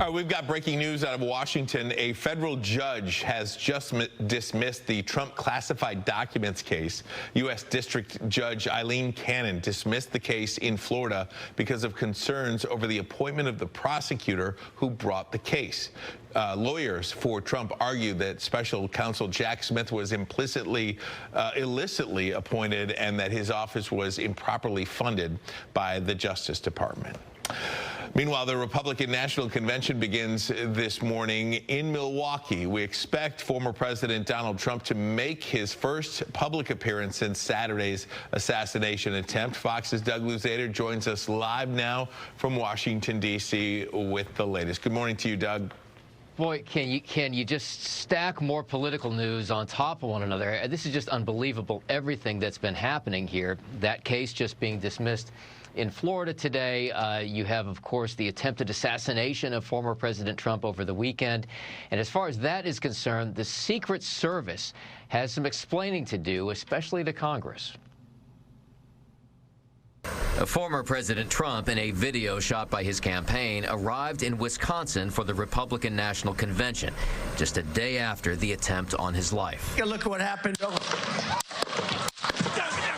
All right, we've got breaking news out of Washington. A federal judge has just dismissed the Trump classified documents case. U.S. District Judge Eileen Cannon dismissed the case in Florida because of concerns over the appointment of the prosecutor who brought the case. Lawyers for Trump argue that special counsel Jack Smith was illicitly appointed and that his office was improperly funded by the Justice Department. Meanwhile, the Republican National Convention begins this morning in Milwaukee. We expect former President Donald Trump to make his first public appearance since Saturday's assassination attempt. Fox's Doug Luzader joins us live now from Washington, D.C. with the latest. Good morning to you, Doug. Boy, can you just stack more political news on top of one another? This is just unbelievable, everything that's been happening here. That case just being dismissed in Florida today. You have, of course, the attempted assassination of former President Trump over the weekend. And as far as that is concerned, the Secret Service has some explaining to do, especially to Congress. Former President Trump, in a video shot by his campaign, arrived in Wisconsin for the Republican National Convention, just a day after the attempt on his life. Look at what happened.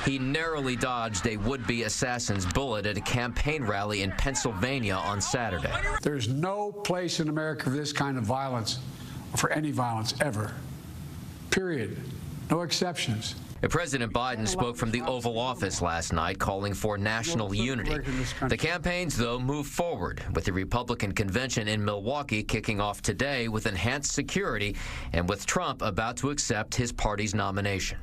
He narrowly dodged a would-be assassin's bullet at a campaign rally in Pennsylvania on Saturday. There's no place in America for this kind of violence, or for any violence ever. Period. No exceptions. President Biden spoke from the Oval Office last night, calling for national unity. The campaigns, though, move forward, with the Republican convention in Milwaukee kicking off today with enhanced security and with Trump about to accept his party's nomination.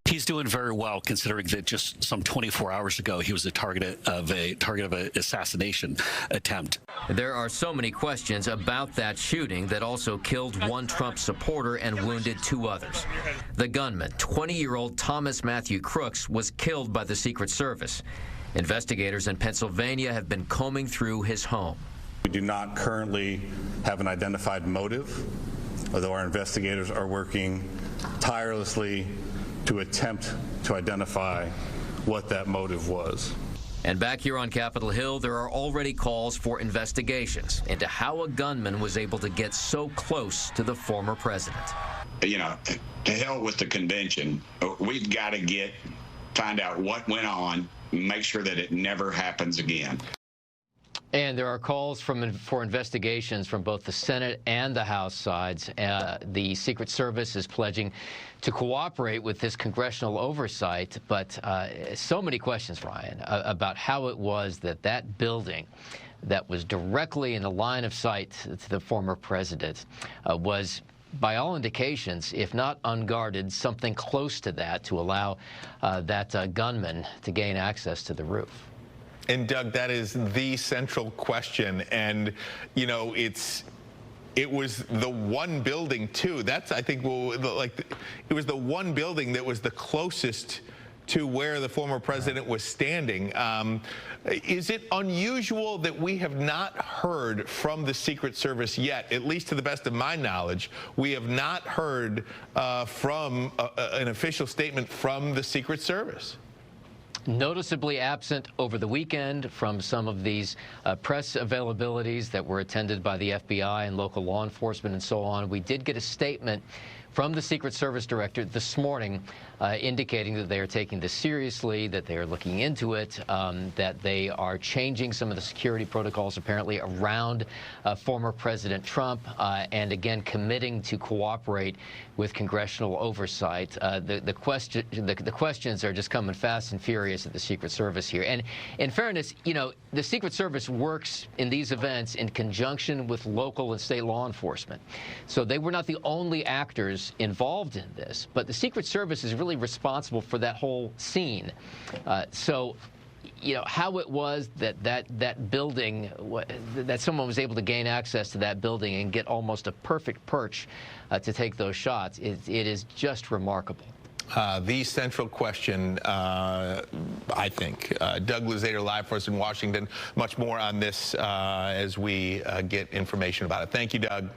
He's doing very well, considering that just some 24 hours ago he was a target of an assassination attempt. There are so many questions about that shooting that also killed one Trump supporter and wounded two others. The gunman, 20-year-old Thomas Matthew Crooks, was killed by the Secret Service. Investigators in Pennsylvania have been combing through his home. We do not currently have an identified motive, although our investigators are working tirelessly to attempt to identify what that motive was. And back here on Capitol Hill, there are already calls for investigations into how a gunman was able to get so close to the former president. You know, to hell with the convention. We've got to find out what went on, make sure that it never happens again. And there are calls for investigations from both the Senate and the House sides. The Secret Service is pledging to cooperate with this congressional oversight, but so many questions, Ryan, about how it was that that building that was directly in the line of sight to the former president was, by all indications, if not unguarded, something close to that to allow that gunman to gain access to the roof. And Doug, that is the central question. And, you know, it was the one building, too. That's, I think, it was the one building that was the closest to where the former president was standing. Is it unusual that we have not heard from the Secret Service yet? At least to the best of my knowledge, we have not heard from an official statement from the Secret Service. Noticeably absent over the weekend from some of these press availabilities that were attended by the FBI and local law enforcement and so on. We did get a statement from the Secret Service director this morning indicating that they are taking this seriously, that they are looking into it, that they are changing some of the security protocols apparently around former President Trump, and again committing to cooperate with congressional oversight. The questions are just coming fast and furious at the Secret Service here. And in fairness, you know, the Secret Service works in these events in conjunction with local and state law enforcement. So they were not the only actors involved in this, but the Secret Service is really responsible for that whole scene. So, you know, how it was that building, that someone was able to gain access to that building and get almost a perfect perch to take those shots, it is just remarkable. The central question, I think. Doug Luzader live for us in Washington. Much more on this as we get information about it. Thank you, Doug.